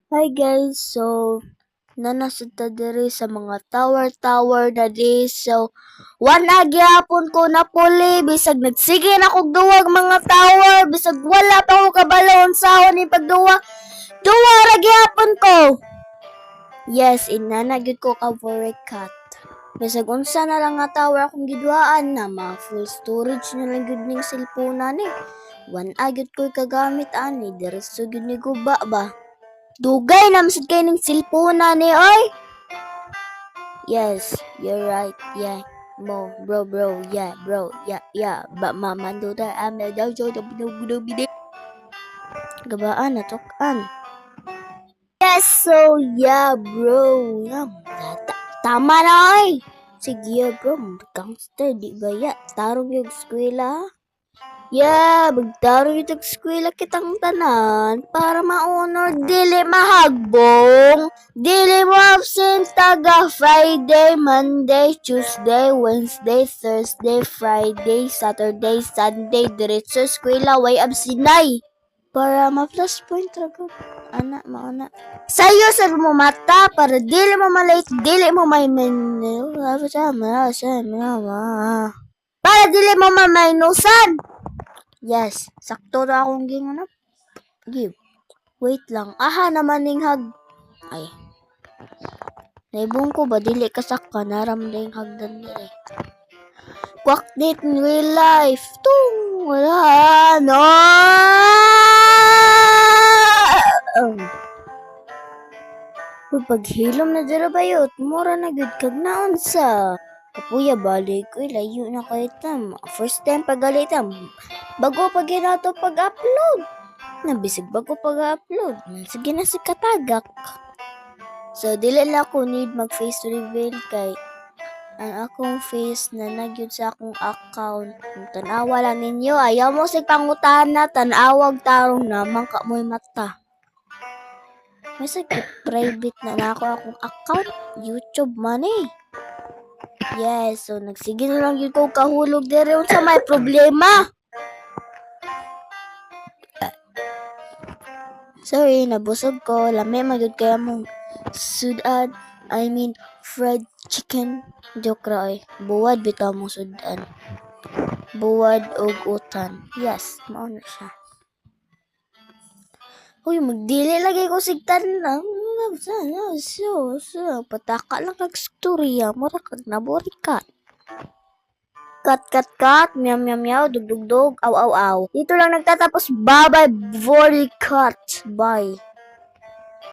Hi guys, so nanasad ta diri sa mga tower na di. So wala gyapon ko na puli bisag nagsige na kog duwag mga tower bisag wala pa ko kabalon sa ni pagduwa. Duwa ra gyapon ko. Yes, inana gyud ko ka cut. Bisag unsa na lang nga tower akong giduaan na full storage na lang gyud ning cellphone ni. Wan gyud ko kagamit ani diretso gyud ni guba ba. Dugay na masud kay ning cellphone ni oy. Yes, you're right. Yeah. Bro, yeah, bro, yeah, but mama do that, I'm the dojo, gabaan na tokan. Yes, so yeah, bro, yeah, tama na oy. Sige, bro, gangster, di ba ya? Tarong yung eskwela, ha? Yeah, magdaro yung eskwela kitang tanan para ma-honor dili mahagbong. Dili mo absent taga Friday, Monday, Tuesday, Wednesday, Thursday, Friday, Saturday, Sunday, diretso eskwela way absinay. Para ma-plus point rago. Ana, mauna. Sayo sa mo mata para dili mo malate, dili mo may menu. Para dili mo maminusan. Yes, sakto na akong ginganap. Give. Wait lang. Aha naman ning hag. Ay. Naibong ko ba dili kasaka naramday hagdan ni eh. Quack date in real life. Tung wala no. Paghilom na dira bayot, mura na gud kag naon sa. Kapuya balik ko layo na kay tam. First time pagalitam. Bago pa ginato pag-upload. Nabisig bago pag-upload. Sige na si katagak. So dili na ako need mag face reveal kay ang akong face na nagyud sa akong account. Tanawa lang ninyo. Ayaw mo sig pangutana, tanawag tarong naman ka mo'y mata. May sakit private na ako akong account. YouTube man eh. Yes, so nagsige na lang yun ko kahulog dere sa may problema. Sorry, nabusog ko. Lami magud kaya mong sudan. I mean, fried chicken. Joke ra oy. Buwad bitaw mong sudan. Buwad og utan. Yes, mao na siya. Uy, magdili lagi ko sigtan lang. So, pataka lang kag storya. Mura kag nabori ka. Cut, meow, meow, meow, dug, dug, dug, aw, aw, aw. Dito lang nagtatapos. Bye-bye, volley cut. Bye.